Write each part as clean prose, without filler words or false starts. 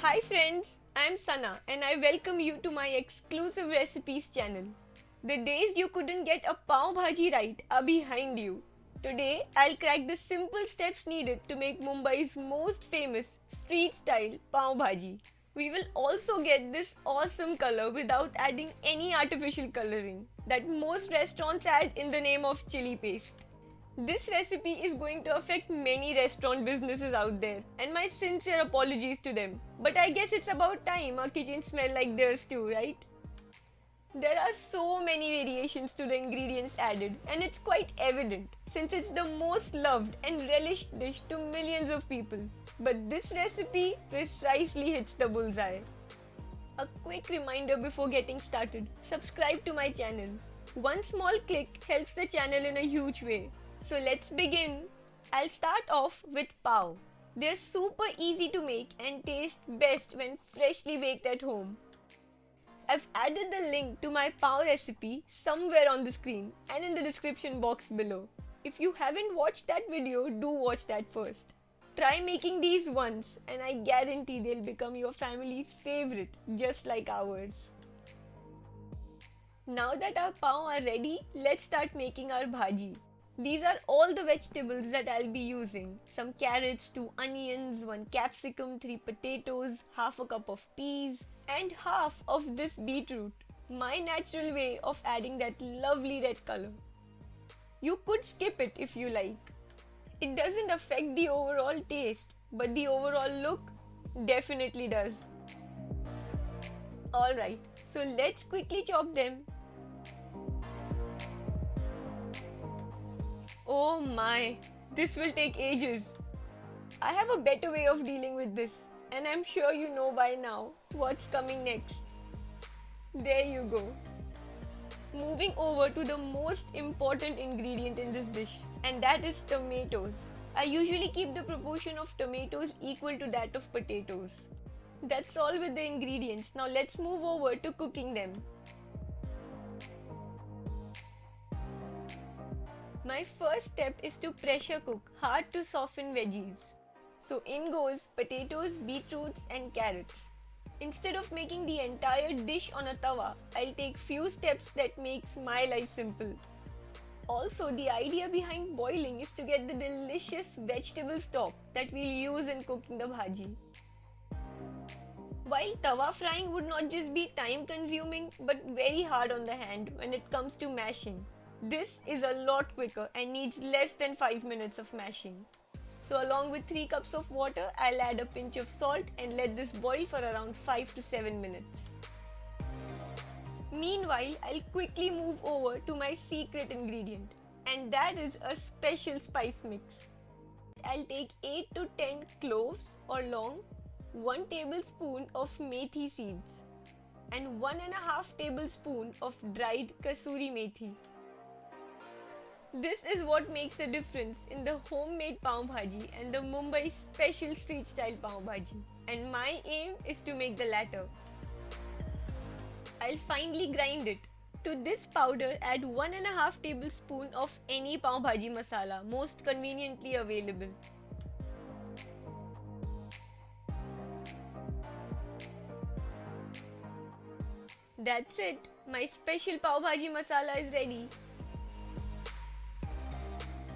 Hi friends, I'm Sana and I welcome you to my exclusive recipes channel. The days you couldn't get a pav bhaji right are behind you. Today, I'll crack the simple steps needed to make Mumbai's most famous street style pav bhaji. We will also get this awesome color without adding any artificial coloring that most restaurants add in the name of chili paste. This recipe is going to affect many restaurant businesses out there, and my sincere apologies to them. But I guess it's about time our kitchen smell like theirs too, right? There are so many variations to the ingredients added, and it's quite evident since it's the most loved and relished dish to millions of people. But this recipe precisely hits the bullseye. A quick reminder before getting started, subscribe to my channel. One small click helps the channel in a huge way. So let's begin. I'll start off with pav. They're super easy to make and taste best when freshly baked at home. I've added the link to my pav recipe somewhere on the screen and in the description box below. If you haven't watched that video, do watch that first. Try making these once and I guarantee they'll become your family's favorite just like ours. Now that our pav are ready, let's start making our bhaji. These are all the vegetables that I'll be using. Some carrots, 2 onions, 1 capsicum, 3 potatoes, half a cup of peas, and half of this beetroot. My natural way of adding that lovely red color. You could skip it if you like. It doesn't affect the overall taste, but the overall look definitely does. Alright, so let's quickly chop them. Oh my, this will take ages. I have a better way of dealing with this, and I'm sure you know by now what's coming next. There you go. Moving over to the most important ingredient in this dish, and that is tomatoes. I usually keep the proportion of tomatoes equal to that of potatoes. That's all with the ingredients. Now let's move over to cooking them. My first step is to pressure cook hard to soften veggies. So in goes potatoes, beetroots and carrots. Instead of making the entire dish on a tawa, I'll take few steps that makes my life simple. Also, the idea behind boiling is to get the delicious vegetable stock that we'll use in cooking the bhaji. While tawa frying would not just be time consuming but very hard on the hand when it comes to mashing. This is a lot quicker and needs less than 5 minutes of mashing. So along with 3 cups of water, I'll add a pinch of salt and let this boil for around 5 to 7 minutes. Meanwhile, I'll quickly move over to my secret ingredient, and that is a special spice mix. I'll take 8 to 10 cloves or long, 1 tablespoon of methi seeds and 1.5 tablespoon of dried kasuri methi. This is what makes a difference in the homemade pav bhaji and the Mumbai special street style pav bhaji. And my aim is to make the latter. I'll finely grind it. To this powder, add 1.5 tablespoon of any pav bhaji masala most conveniently available. That's it. My special pav bhaji masala is ready.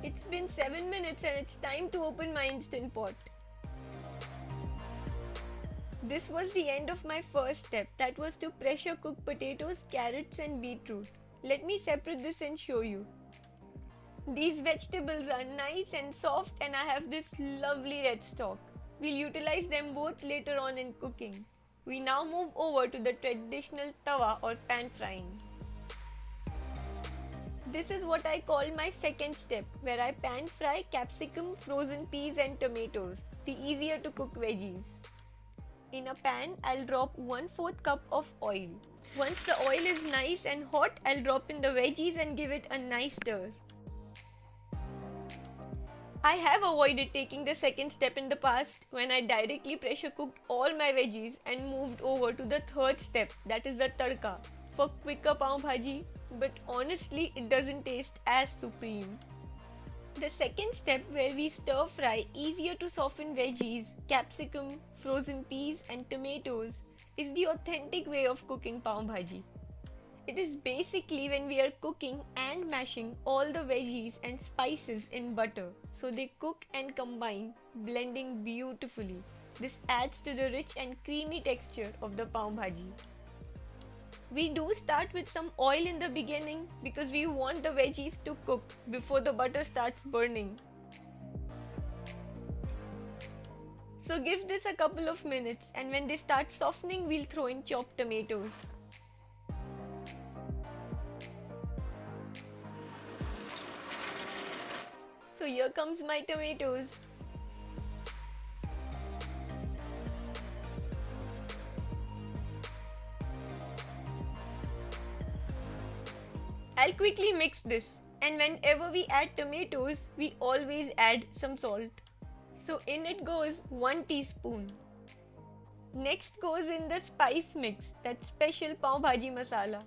It's been 7 minutes and it's time to open my Instant Pot. This was the end of my first step, that was to pressure cook potatoes, carrots and beetroot. Let me separate this and show you. These vegetables are nice and soft and I have this lovely red stock. We'll utilize them both later on in cooking. We now move over to the traditional tawa or pan frying. This is what I call my second step, where I pan fry capsicum, frozen peas and tomatoes, the easier to cook veggies. In a pan, I'll drop 1/4 cup of oil. Once the oil is nice and hot, I'll drop in the veggies and give it a nice stir. I have avoided taking the second step in the past when I directly pressure cooked all my veggies and moved over to the third step, that is the tadka, for quicker pav bhaji, but honestly it doesn't taste as supreme. The second step, where we stir fry easier to soften veggies, capsicum, frozen peas, and tomatoes, is the authentic way of cooking pav bhaji. It is basically when we are cooking and mashing all the veggies and spices in butter so they cook and combine, blending beautifully. This adds to the rich and creamy texture of the pav bhaji. We do start with some oil in the beginning because we want the veggies to cook before the butter starts burning. So give this a couple of minutes, and when they start softening, we'll throw in chopped tomatoes. So here comes my tomatoes. I'll quickly mix this, and whenever we add tomatoes, we always add some salt. So in it goes 1 teaspoon. Next goes in the spice mix, that special pav bhaji masala.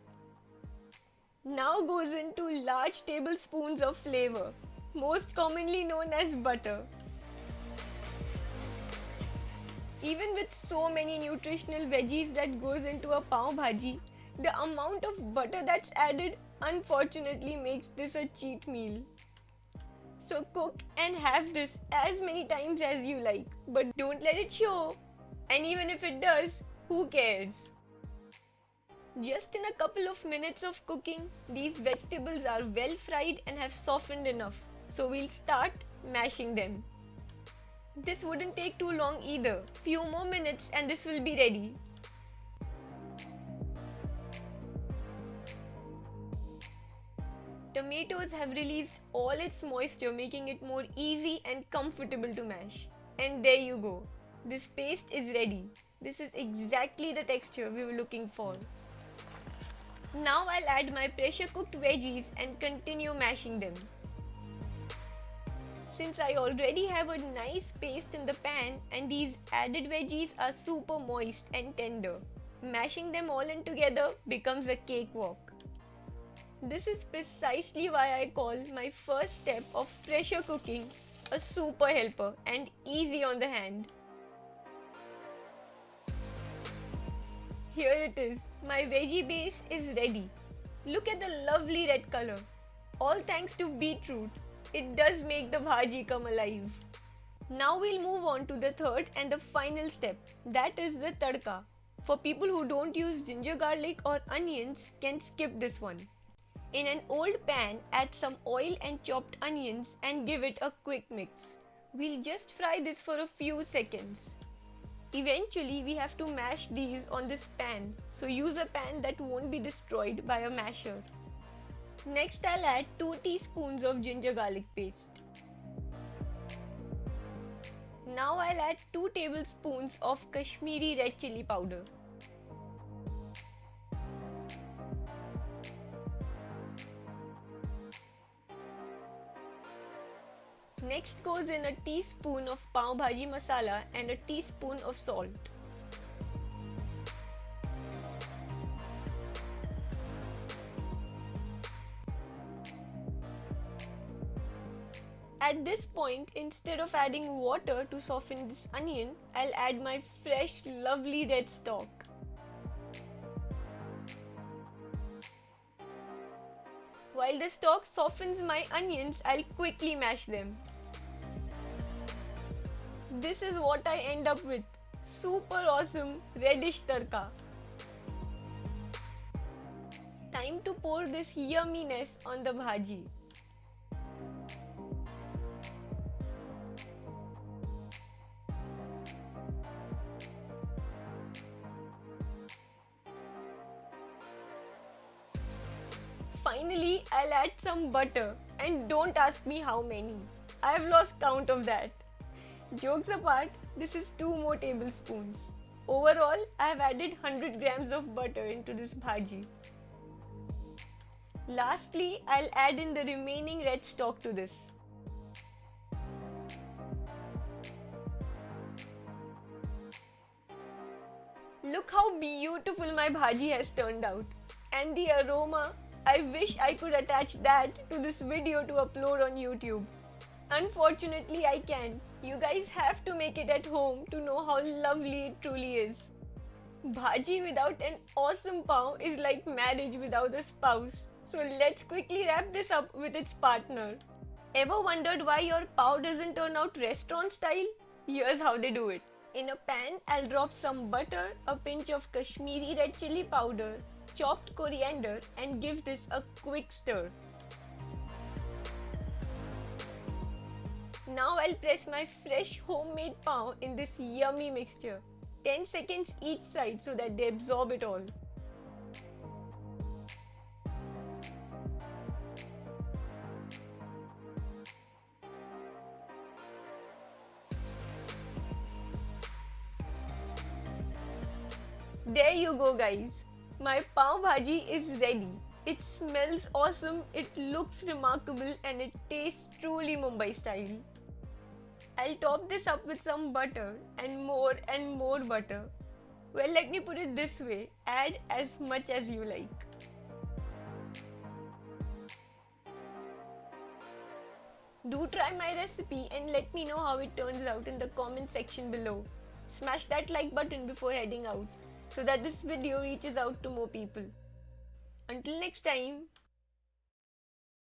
Now goes into large tablespoons of flavor, most commonly known as butter. Even with so many nutritional veggies that goes into a pav bhaji, the amount of butter that's added unfortunately makes this a cheat meal. So cook and have this as many times as you like, but don't let it show. And even if it does, who cares? Just in a couple of minutes of cooking, these vegetables are well fried and have softened enough. So we'll start mashing them. This wouldn't take too long either. Few more minutes and this will be ready. Tomatoes have released all its moisture, making it more easy and comfortable to mash. And there you go. This paste is ready. This is exactly the texture we were looking for. Now I'll add my pressure cooked veggies and continue mashing them. Since I already have a nice paste in the pan and these added veggies are super moist and tender, mashing them all in together becomes a cakewalk. This is precisely why I call my first step of pressure cooking a super helper and easy on the hand. Here it is, my veggie base is ready. Look at the lovely red color. All thanks to beetroot. It does make the bhaji come alive. Now we'll move on to the third and the final step, that is the tadka. For people who don't use ginger garlic or onions, can skip this one. In an old pan, add some oil and chopped onions and give it a quick mix. We'll just fry this for a few seconds. Eventually, we have to mash these on this pan, so use a pan that won't be destroyed by a masher. Next, I'll add 2 teaspoons of ginger garlic paste. Now I'll add 2 tablespoons of Kashmiri red chili powder. Next goes in a teaspoon of pav bhaji masala and a teaspoon of salt. At this point, instead of adding water to soften this onion, I'll add my fresh, lovely red stock. While the stock softens my onions, I'll quickly mash them. This is what I end up with. Super awesome reddish tadka. Time to pour this yumminess on the bhaji. Finally, I'll add some butter, and don't ask me how many. I've lost count of that. Jokes apart, this is 2 more tablespoons. Overall, I have added 100 grams of butter into this bhaji. Lastly, I'll add in the remaining red stock to this. Look how beautiful my bhaji has turned out. And the aroma, I wish I could attach that to this video to upload on YouTube. Unfortunately, I can't. You guys have to make it at home to know how lovely it truly is. Bhaji without an awesome pav is like marriage without a spouse. So let's quickly wrap this up with its partner. Ever wondered why your pav doesn't turn out restaurant style? Here's how they do it. In a pan, I'll drop some butter, a pinch of Kashmiri red chili powder, chopped coriander, and give this a quick stir. Now I'll press my fresh homemade pav in this yummy mixture. 10 seconds each side so that they absorb it all. There you go, guys. My pav bhaji is ready. It smells awesome, it looks remarkable, and it tastes truly Mumbai style. I'll top this up with some butter and more butter. Well, let me put it this way, add as much as you like. Do try my recipe and let me know how it turns out in the comment section below. Smash that like button before heading out so that this video reaches out to more people. Until next time,